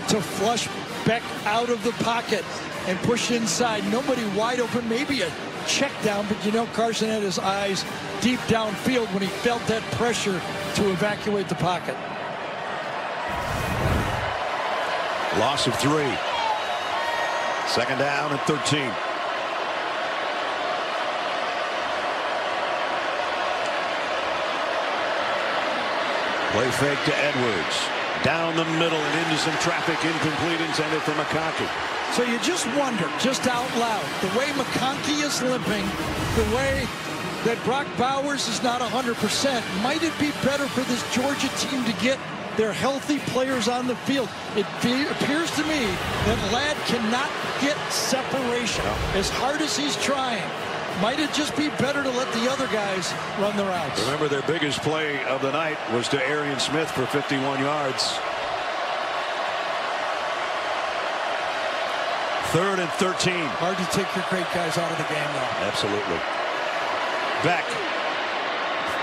to flush Beck out of the pocket and push inside. Nobody wide open, maybe a check down, but you know Carson had his eyes deep downfield when he felt that pressure to evacuate the pocket. Loss of 3. Second down and 13. Play fake to Edwards. Down the middle and into some traffic. Incomplete, intended for McConkey. So you just wonder, just out loud, the way McConkey is limping, the way that Brock Bowers is not 100%, might it be better for this Georgia team to get their healthy players on the field? It appears to me that Ladd cannot get separation as hard as he's trying. Might it just be better to let the other guys run the routes? Remember, their biggest play of the night was to Arian Smith for 51 yards. 3rd and 13. Hard to take your great guys out of the game, though. Absolutely. Beck.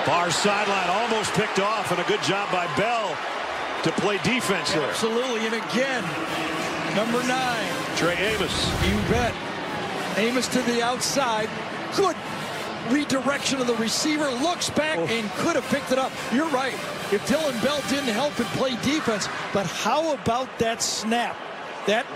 Far sideline, almost picked off, and a good job by Bell to play defense there. Absolutely, and again, number 9. Trey Amos. You bet. Amos to the outside. Good redirection of the receiver. Looks back and could have picked it up. You're right. If Dylan Bell didn't help and play defense, but how about that snap? That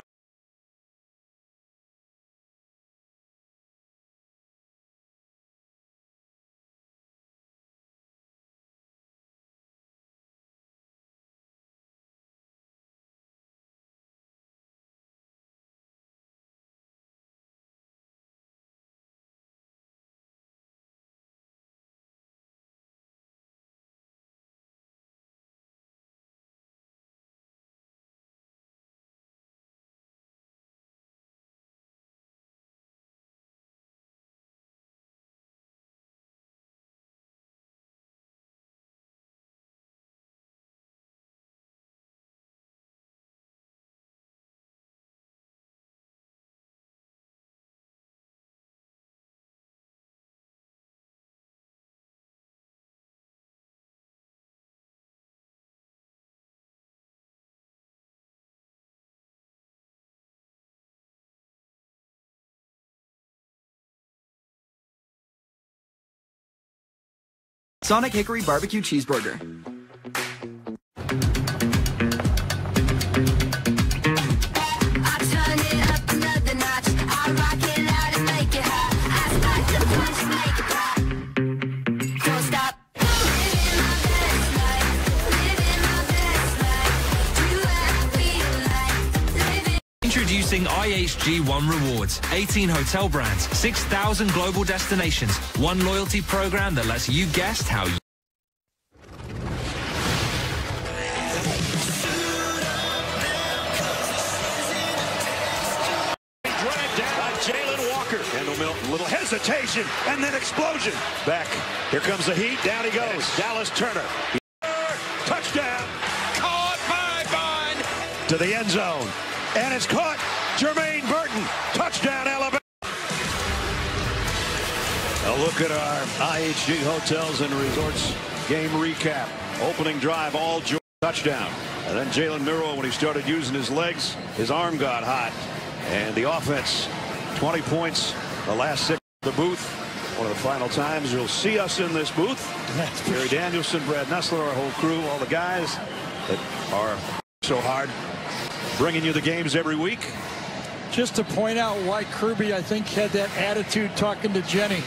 Sonic Hickory Barbecue Cheeseburger. Introducing IHG One Rewards. 18 hotel brands, 6,000 global destinations, one loyalty program that lets you guest how you... Dragged down by Jalen Walker. Kendall Milton, little hesitation, and then explosion. Back. Here comes the heat. Down he goes. Dallas Turner. Touchdown. Caught by Bond. To the end zone. And it's caught. Jermaine Burton. Touchdown, Alabama. A look at our IHG Hotels and Resorts game recap. Opening drive, all Georgia touchdown. And then Jalen Milroe, when he started using his legs, his arm got hot. And the offense, 20 points, the last 6 of the booth. One of the final times you'll see us in this booth. Gary Danielson, Brad Nessler, our whole crew, all the guys that are so hard, bringing you the games every week. just to point out why Kirby, I think, had that attitude talking to Jenny.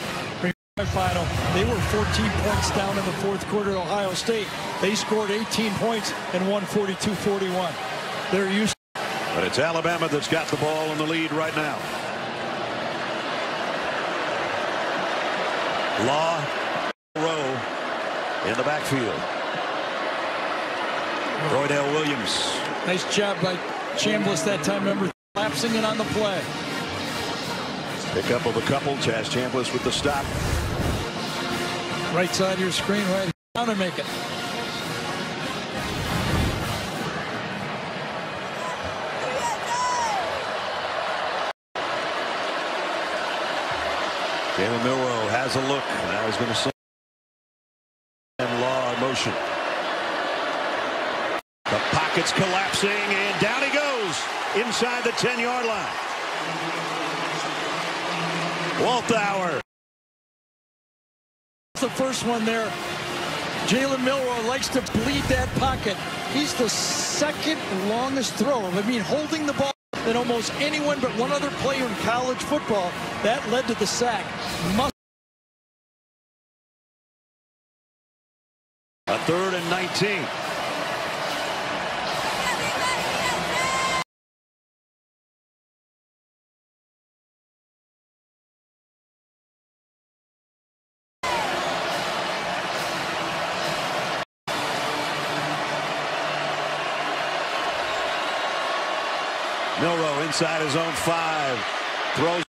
Final, they were 14 points down in the fourth quarter at Ohio State. They scored 18 points and won 42-41. They're used. But it's Alabama that's got the ball in the lead right now. Law, Rowe in the backfield. Roydell Williams. Nice job by Chambliss that time. Remember, collapsing it on the play. Pick up of a couple. Chaz Chambliss with the stop. Right side of your screen, right down and make it. Jalen Milroe has a look. Now he's going to send Law in motion. The pocket's collapsing, and down he goes. inside the 10-yard line. Walthauer. The first one there. Jalen Milroe likes to bleed that pocket. He's the second longest throw. I mean, holding the ball than almost anyone but one other player in college football. That led to the sack. A 3rd and 19. Milroe inside his own 5. Throws,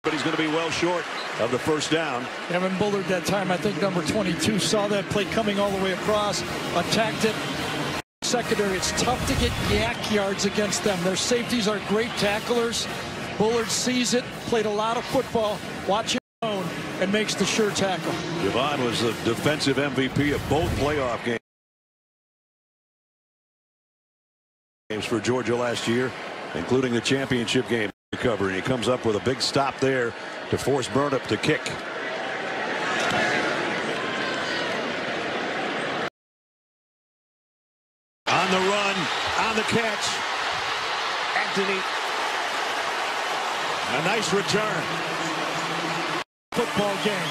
but he's going to be well short of the first down. Evan Bullard that time, I think number 22, saw that play coming all the way across, attacked it. Secondary, it's tough to get yak yards against them. Their safeties are great tacklers. Bullard sees it, played a lot of football, watching his own, and makes the sure tackle. Javon was the defensive MVP of both playoff games for Georgia last year, including the championship game recovery. He comes up with a big stop there to force Burnip to kick. On the run, on the catch, Anthony. A nice return. Football game.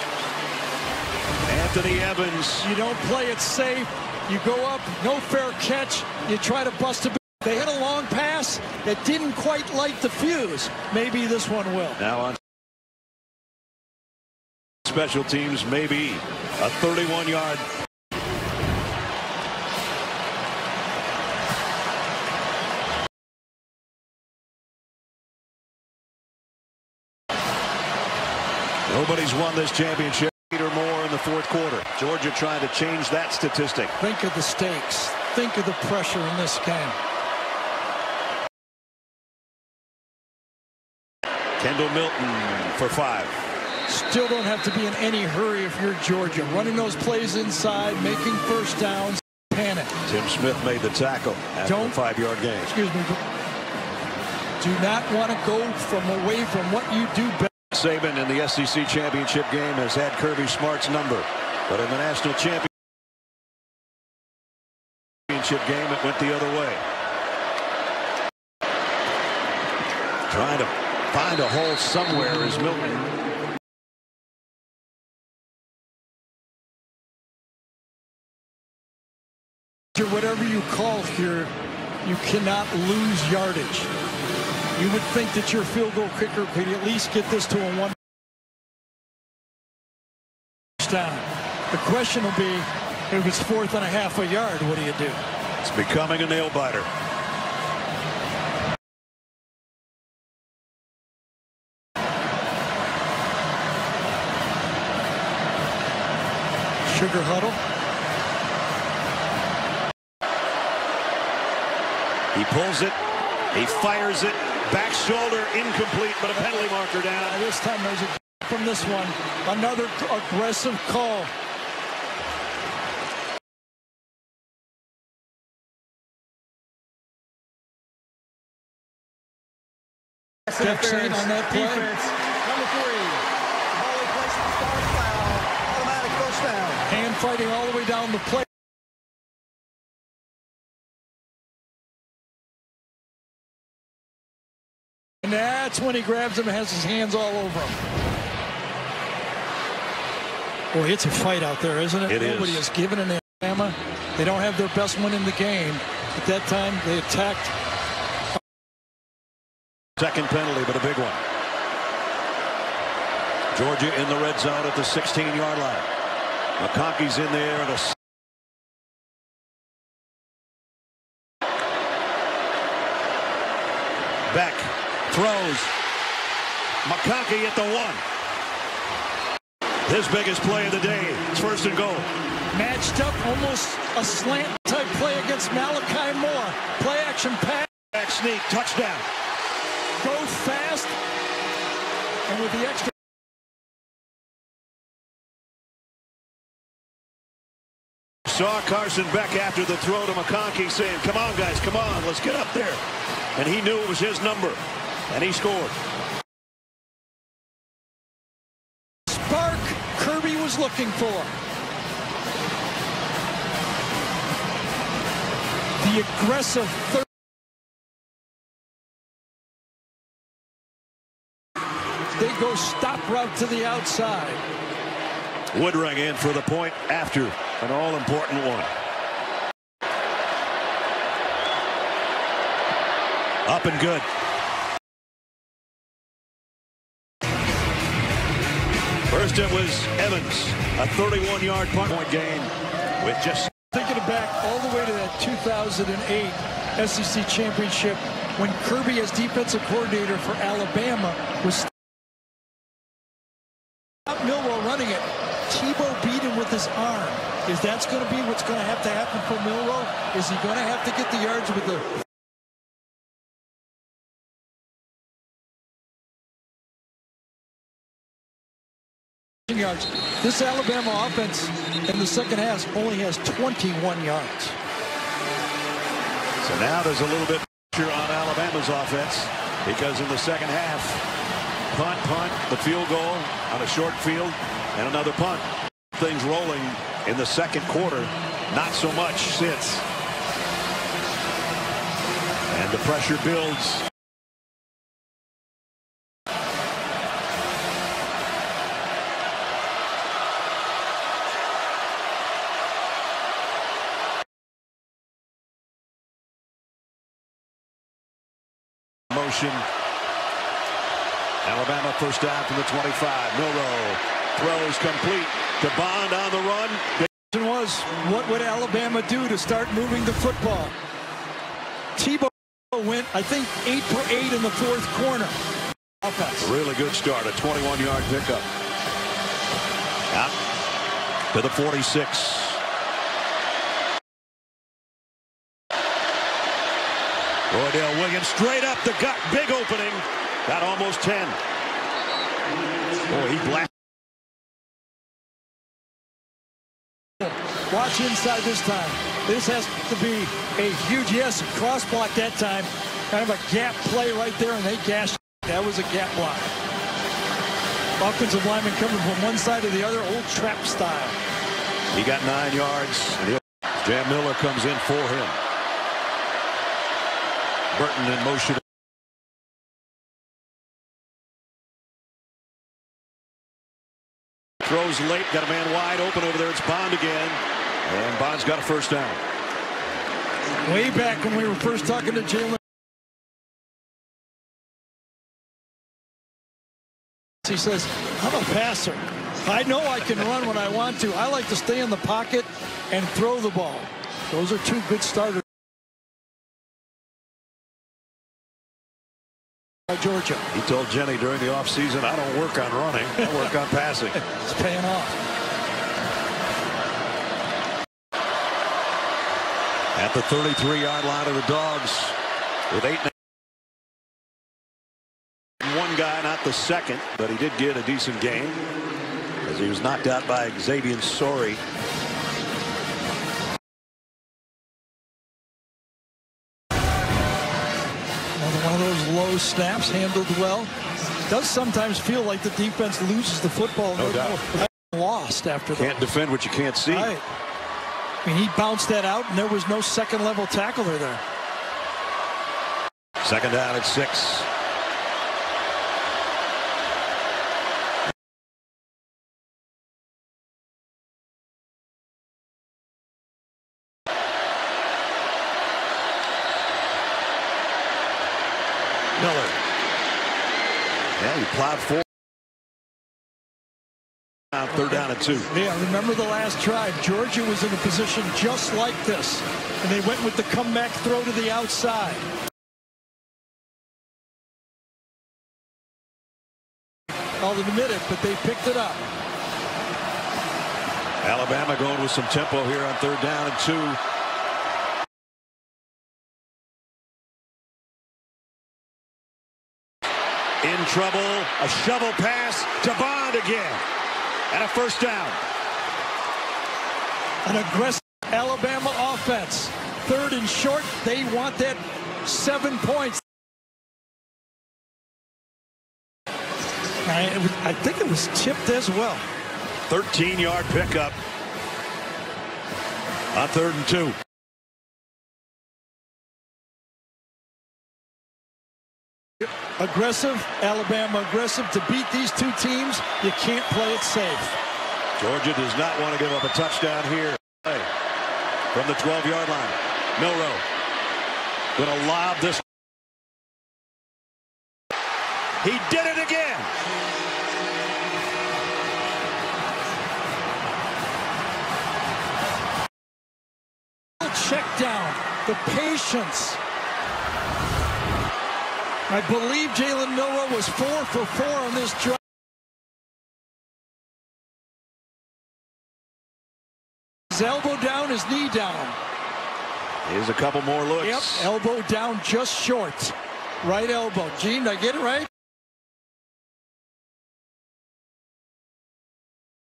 Anthony Evans. You don't play it safe. You go up, no fair catch. You try to bust a bit. They hit a long pass that didn't quite light the fuse. Maybe this one will. Now on special teams, maybe a 31-yard. Nobody's won this championship or more in the 4th quarter. Georgia trying to change that statistic. Think of the stakes. Think of the pressure in this game. Kendall Milton for 5. Still don't have to be in any hurry if you're Georgia. Running those plays inside, making first downs, panic. Tim Smith made the tackle after a 5-yard gain. Excuse me. Do not want to go away from what you do best. Saban in the SEC championship game has had Kirby Smart's number, but in the national championship game, it went the other way. Trying to find a hole somewhere is Milton. Whatever you call here, you cannot lose yardage. You would think that your field goal kicker could at least get this to a 1 down. The question will be, if it's 4th and a half a yard, what do you do? It's becoming a nail biter. Sugar huddle. He pulls it. He fires it. Back shoulder incomplete, but a penalty marker down. This time there's a from this one. Another aggressive call. Defense on that play. Number 3. Ball replacement start foul. Automatic first down. Hand fighting all the way down the play. And that's when he grabs him and has his hands all over him. Boy, it's a fight out there, isn't it? Nobody has given an Alabama. They don't have their best one in the game. At that time, they attacked. Second penalty, but a big one. Georgia in the red zone at the 16-yard line. McConkey's in there and a Beck throws. McConkey at the 1. His biggest play of the day. It's 1st and goal. Matched up, almost a slant type play against Malachi Moore. Play action pass. Back sneak, touchdown. Go fast. And with the extra. 6 saw Carson Beck after the throw to McConkey saying, come on, guys, come on, let's get up there. And he knew it was his number, and he scored. Spark Kirby was looking for. The aggressive third. They go stop route to the outside. Woodring in for the point after an all-important one. Up and good. First it was Evans, a 31-yard punt point game with just... Thinking back all the way to that 2008 SEC championship when Kirby as defensive coordinator for Alabama was Milroe running it. Tebow beat him with his arm. Is that going to be what's going to have to happen for Milroe? Is he going to have to get the yards with the yards? This Alabama offense in the second half only has 21 yards. So now there's a little bit of pressure on Alabama's offense because in the second half, punt, the field goal on a short field, and another punt. Things rolling in the second quarter, not so much since. And the pressure builds. Motion. Alabama first down from the 25. Milroe throws complete to Bond on the run. The question was, what would Alabama do to start moving the football? Tebow went, I think, 8 for 8 in the fourth quarter. Offense. Really good start, a 21-yard pickup. Out to the 46. Roydell Williams straight up the gut, big opening. Got almost 10. Boy, he blasted. Watch inside this time. This has to be a huge, yes, cross block that time. Kind of a gap play right there, and they gashed. That was a gap block. Offensive lineman coming from one side to the other, old trap style. He got 9 yards. Jam Miller comes in for him. Burton in motion. Throws late, got a man wide open over there. It's Bond again, and Bond's got a first down. Way back when we were first talking to Jalen, he says, I'm a passer. I know I can run when I want to. I like to stay in the pocket and throw the ball. Those are two good starters. Georgia. He told Jenny during the offseason, I don't work on running, I work on passing. It's paying off. At the 33-yard line of the Dogs with 8. One guy, not the second, but he did get a decent game as he was knocked out by Xavier Sorey. One of those low snaps handled well. Does sometimes feel like the defense loses the football. No doubt. Lost after that. Can't defend what you can't see. Right. I mean, he bounced that out, and there was no second-level tackler there. Second down at 6. Miller. Yeah, he plowed forward. Third down at 2. Yeah, remember the last drive. Georgia was in a position just like this, and they went with the comeback throw to the outside. All in a minute, but they picked it up. Alabama going with some tempo here on third down and 2. In trouble, a shovel pass to Bond again, and a first down. An aggressive Alabama offense. 3rd and short. They want that 7 points. I think it was tipped as well. 13-yard pickup on 3rd and 2. Aggressive, Alabama aggressive. To beat these two teams, you can't play it safe. Georgia does not want to give up a touchdown here. From the 12-yard line. Milroe going to lob this. He did it again. Check down. The patience. I believe Jalen Milroe was 4 for 4 on this drive. His elbow down, his knee down. Here's a couple more looks. Yep, elbow down just short. Right elbow. Gene, did I get it right?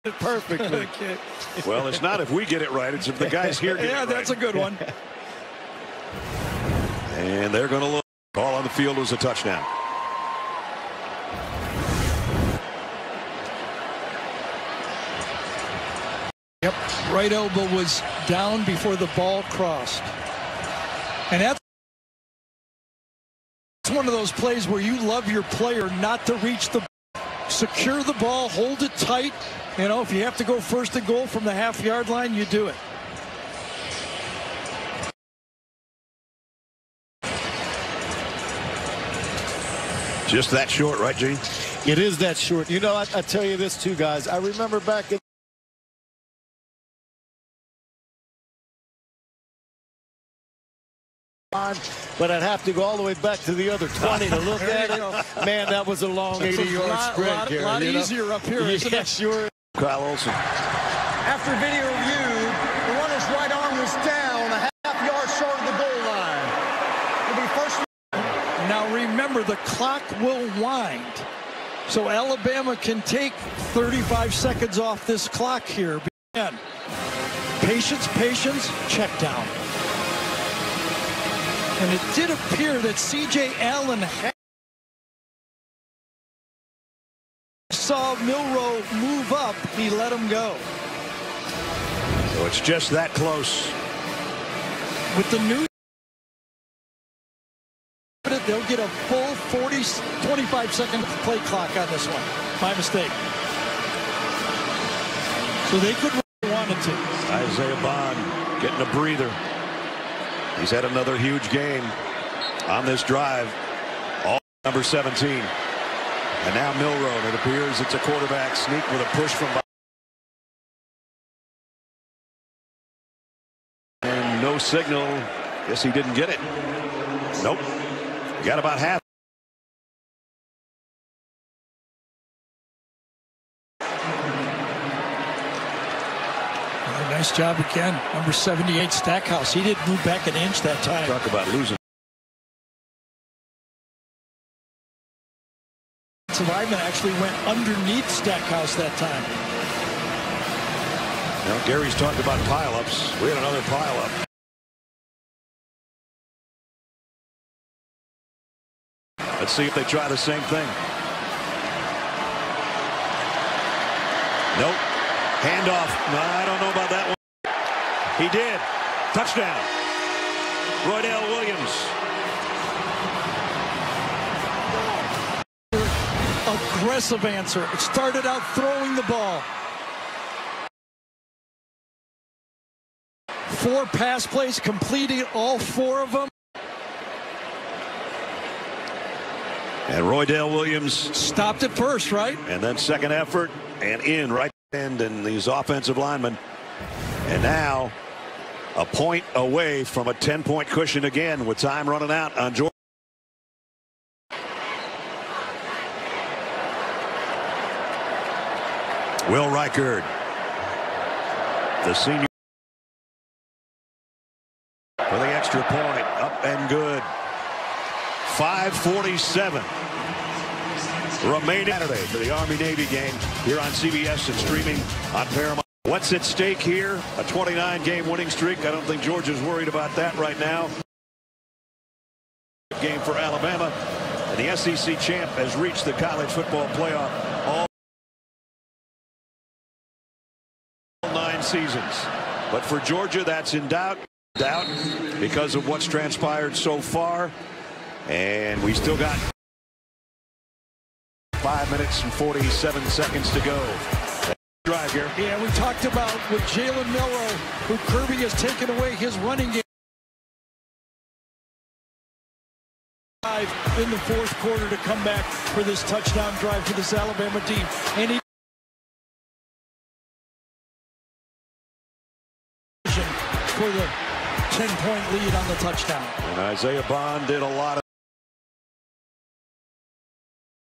Perfectly. Okay. Well, it's not if we get it right. It's if the guys here get it right. Yeah, that's a good one. And they're going to look. Ball on the field was a touchdown. Yep, right elbow was down before the ball crossed. And that's one of those plays where you love your player not to reach the secure the ball, hold it tight. You know, if you have to go 1st and goal from the half-yard line, you do it. Just that short, right, Gene? It is that short. You know, I tell you this too, guys. I remember back in but I'd have to go all the way back to the other 20 to look at it. Man, that was a long 80-yard sprint, Gary. A lot easier up here, isn't it? Sure. Kyle Olson. After video review, the runner's right arm was down a half-yard short of the goal line. It'll be first. Now remember, the clock will wind. So Alabama can take 35 seconds off this clock here. Again, patience, patience, check down. And it did appear that C.J. Allen saw Milroe move up. He let him go. So it's just that close. With the new, they'll get a full 25-second play clock on this one. My mistake. So they could want it to. Isaiah Bond getting a breather. He's had another huge game on this drive. All number 17. And now Milroe. It appears it's a quarterback sneak with a push from behind. And no signal. Guess he didn't get it. Nope. Got about half. Nice job again. Number 78, Stackhouse. He didn't move back an inch that time. Talk about losing. Survivement actually went underneath Stackhouse that time. Now, Gary's talked about pileups. We had another pileup. Let's see if they try the same thing. Nope. Handoff. No, I don't know about that one. He did. Touchdown. Roydell Williams. Aggressive answer. It started out throwing the ball. 4 pass plays, completing all 4 of them. And Roydell Williams stopped it first, right? And then second effort and in right end and these offensive linemen. And now a point away from a 10-point cushion again with time running out on Georgia. Will Reichard, the senior, for the extra point, up and good. 5:47 remaining Saturday for the Army-Navy game here on CBS and streaming on Paramount. What's at stake here? A 29-game winning streak. I don't think Georgia's worried about that right now. Game for Alabama. And the SEC champ has reached the college football playoff all 9 seasons. But for Georgia, that's in doubt because of what's transpired so far. And we still got 5 minutes and 47 seconds to go. Drive here. Yeah, we talked about with Jalen Milroe, who Kirby has taken away his running game in the fourth quarter to come back for this touchdown drive for this Alabama team. And he for the 10-point lead on the touchdown. And Isaiah Bond did a lot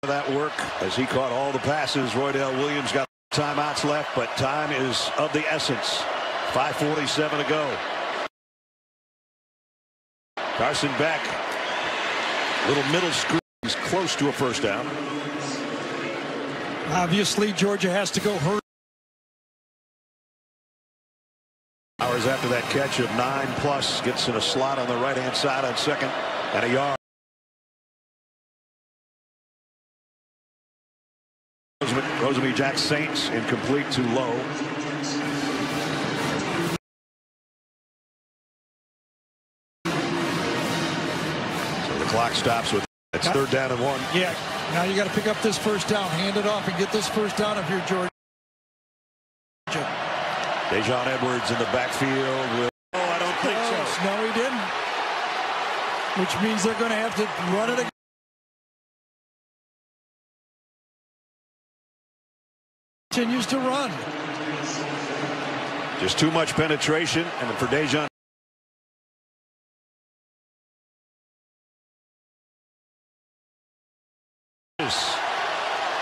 of that work as he caught all the passes. Roydell Williams got timeouts left, but time is of the essence. 5:47 to go. Carson Beck, little middle screen, he's close to a first down. Obviously, Georgia has to go hurt. Hours after that catch of 9+, gets in a slot on the right-hand side on second and a yard. Rosamie Jack Saints incomplete, too low. So the clock stops with it's 3rd down and 1. Yeah, now you got to pick up this first down, hand it off, and get this first down if you're Georgia. Dejon Edwards in the backfield. Oh, I don't think so. No, he didn't. Which means they're going to have to run it again. Continues to run. Just too much penetration, and for Dejon.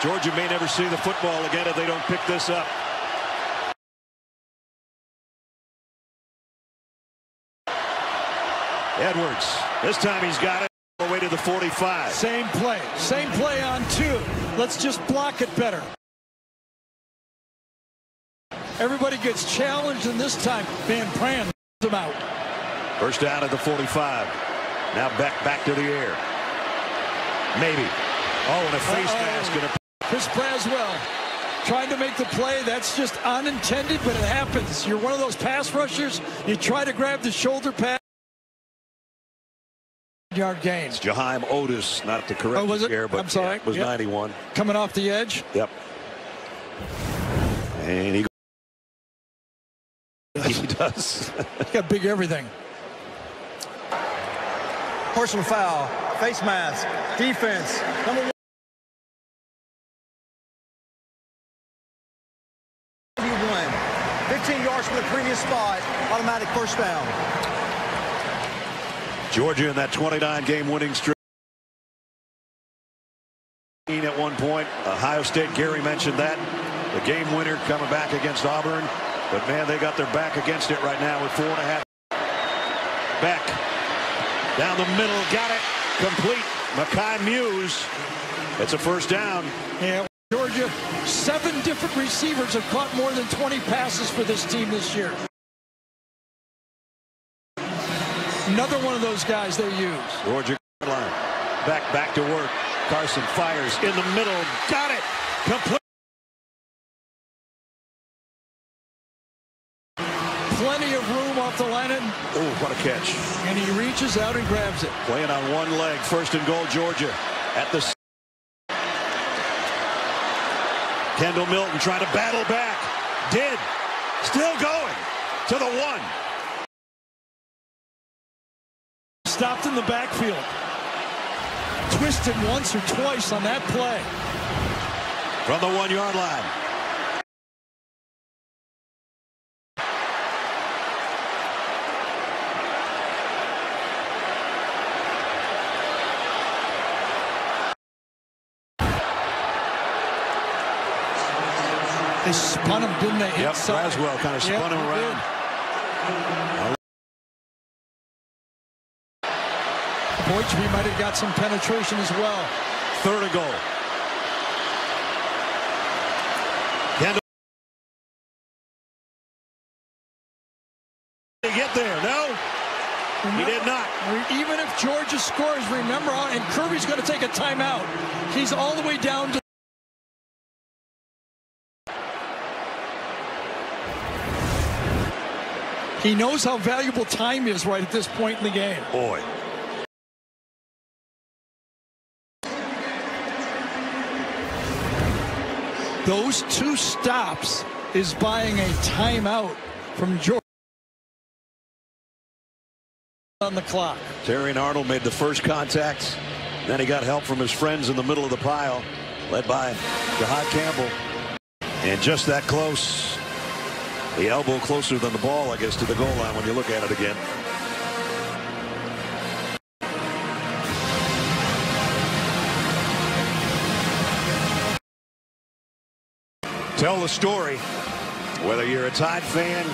Georgia may never see the football again if they don't pick this up. Edwards, this time he's got it all the way to the 45. Same play on 2. Let's just block it better. Everybody gets challenged, and this time Van Pran him out. First down at the 45. Now back to the air. Maybe. Oh, and a face mask. And a Chris Braswell trying to make the play. That's just unintended, but it happens. You're one of those pass rushers. You try to grab the shoulder pad. Yard gain. It's Jaheim Otis, not the correct here, but I'm sorry. Yeah, it was 91. Coming off the edge. Yep. And he does. He's got big everything. Personal foul, face mask, defense, number 1. 15 yards from the previous spot, automatic first down. Georgia in that 29-game winning streak. At one point, Ohio State, Gary mentioned that. The game winner coming back against Auburn. But, man, they got their back against it right now with 4.5. Beck down the middle, got it. Complete. Makai Muse. It's a first down. Yeah, Georgia, 7 different receivers have caught more than 20 passes for this team this year. Another one of those guys they use. Georgia line. Back to work. Carson fires in the middle. Got it. Complete. Plenty of room off the line. Oh, what a catch. And he reaches out and grabs it. Playing on one leg. 1st and goal, Georgia. At the Kendall Milton trying to battle back. Did. Still going to the 1. Stopped in the backfield. Twisted once or twice on that play. From the 1-yard line. They spun him, didn't they? Yep, Braswell kind of spun him around. Boychby might have got some penetration as well. 3rd and goal. scores, remember, and Kirby's going to take a timeout. He's all the way down to he knows how valuable time is right at this point in the game. Boy. Those 2 stops is buying a timeout from Georgia on the clock. Terry Arnold made the first contact. Then he got help from his friends in the middle of the pile, led by Jahad Campbell. And just that close. The elbow closer than the ball, I guess, to the goal line when you look at it again. Tell the story, whether you're a Tide fan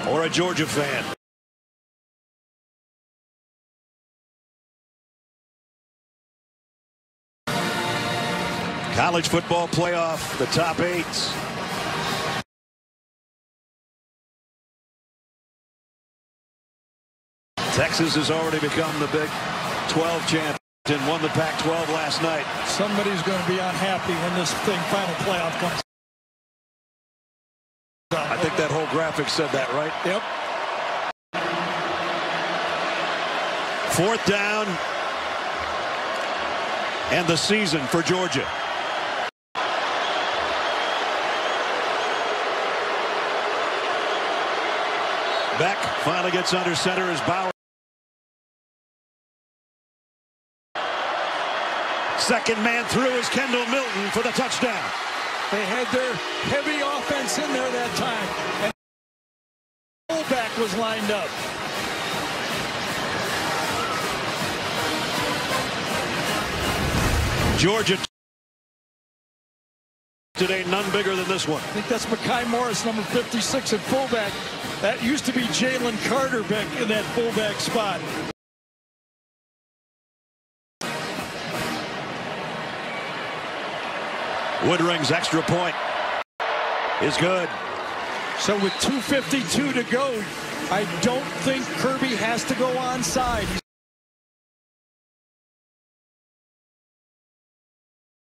or a Georgia fan. College football playoff, the top 8. Texas has already become the Big 12 champion and won the Pac-12 last night. Somebody's going to be unhappy when this final playoff comes. I think that whole graphic said that, right? Yep. 4th down and the season for Georgia. Beck finally gets under center as Bauer. Second man through is Kendall Milton for the touchdown. They had their heavy offense in there that time. And the fullback was lined up. Georgia today, none bigger than this one. I think that's Mekhi Morris, number 56 at fullback. That used to be Jalen Carter back in that fullback spot. Woodring's extra point is good. So with 2:52 to go, I don't think Kirby has to go onside.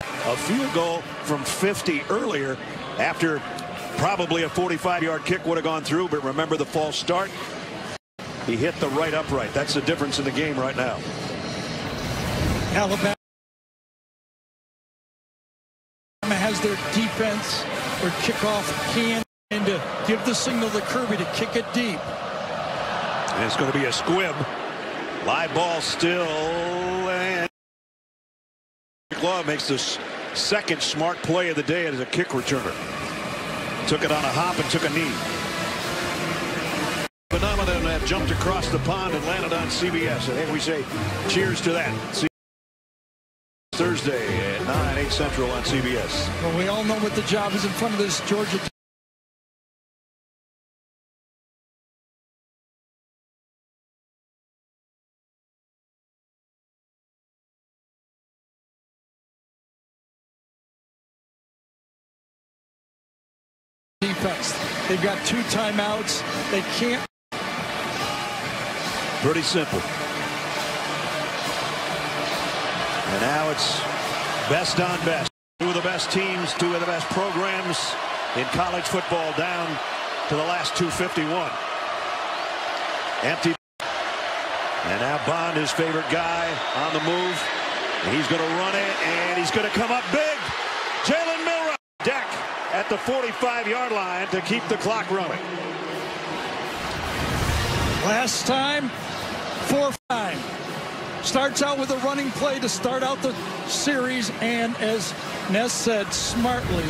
A field goal from 50 earlier after probably a 45-yard kick would have gone through, but remember the false start? He hit the right upright. That's the difference in the game right now. Alabama has their defense, their kickoff can, and to give the signal to Kirby to kick it deep. And it's going to be a squib. Live ball still, and Law makes this second smart play of the day as a kick returner. Took it on a hop and took a knee. Phenomenon that jumped across the pond and landed on CBS. I think we say cheers to that. See Thursday at 9, 8 Central on CBS. Well, we all know what the job is in front of this Georgia team. Defense. They've got 2 timeouts. They can't. Pretty simple. And now it's best on best. 2 of the best teams, 2 of the best programs in college football down to the last 251. Empty. And now Bond, his favorite guy, on the move. And he's going to run it, and he's going to come up big. Jalen Milroe. Deck at the 45-yard line to keep the clock running. Last time, 4-5. Starts out with a running play to start out the series, and as Ness said smartly,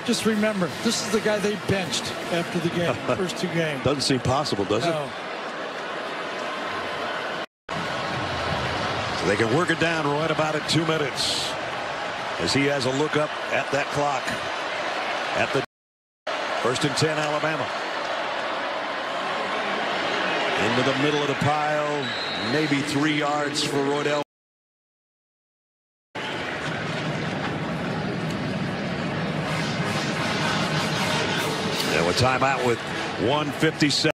just remember, this is the guy they benched after the game, first 2 games. Doesn't seem possible, does it? No. So they can work it down right about at 2 minutes as he has a look up at that clock at the 1st and 10 Alabama. Into the middle of the pile, maybe 3 yards for Rodell. And with timeout with 1:57.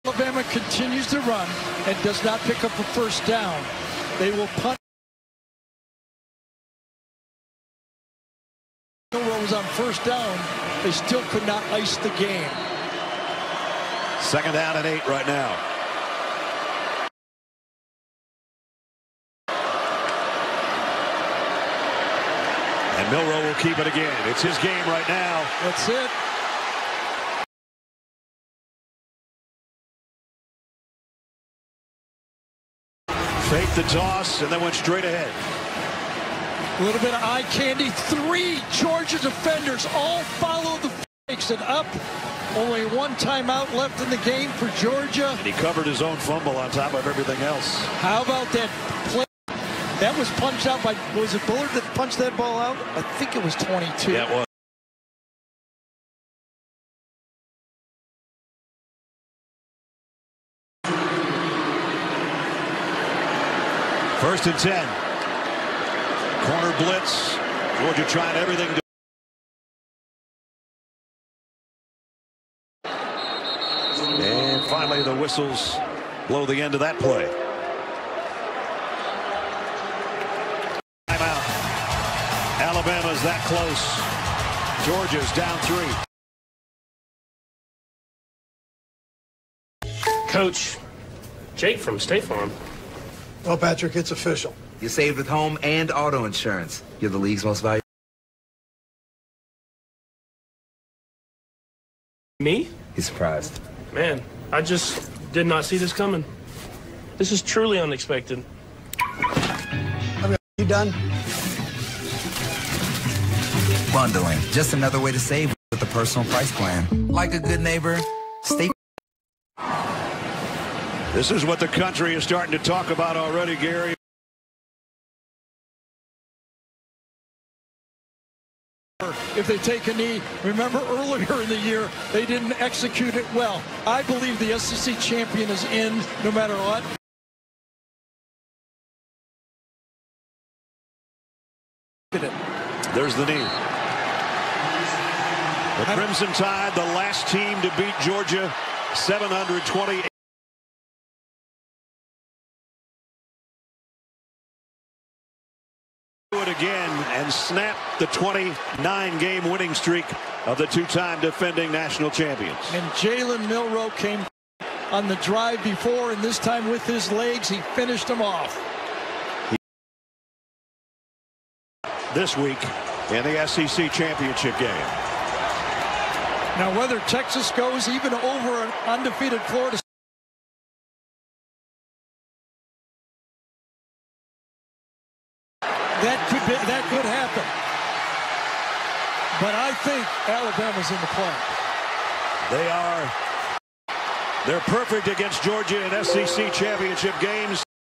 Alabama continues to run and does not pick up a first down, they will punt. Milroe was on first down. They still could not ice the game. 2nd down and 8 right now. And Milroe will keep it again. It's his game right now. That's it. Faked the toss and then went straight ahead. A little bit of eye candy. 3 Georgia defenders all follow the fakes and up. Only 1 timeout left in the game for Georgia. And he covered his own fumble on top of everything else. How about that play? That was punched out by, was it Bullard that punched that ball out? I think it was 22. Yeah, it was. First and 10. Corner blitz. Georgia trying everything to. And finally the whistles blow the end of that play. Timeout. Alabama's that close. Georgia's down 3. Coach, Jake from State Farm. Well, Patrick, it's official. You saved with home and auto insurance. You're the league's most valuable. Me? He's surprised. Man, I just did not see this coming. This is truly unexpected. You done? Bundling. Just another way to save with a personal price plan. Like a good neighbor, State. This is what the country is starting to talk about already, Gary. If they take a knee, remember earlier in the year, they didn't execute it well. I believe the SEC champion is in no matter what. There's the knee. The Crimson Tide, the last team to beat Georgia, 728. Do it again and snap the 29-game winning streak of the 2-time defending national champions. And Jalen Milroe came on the drive before, and this time with his legs, he finished them off. This week in the SEC championship game. Now, whether Texas goes even over an undefeated Florida, that could happen. But I think Alabama's in the play. They're perfect against Georgia in SEC championship games.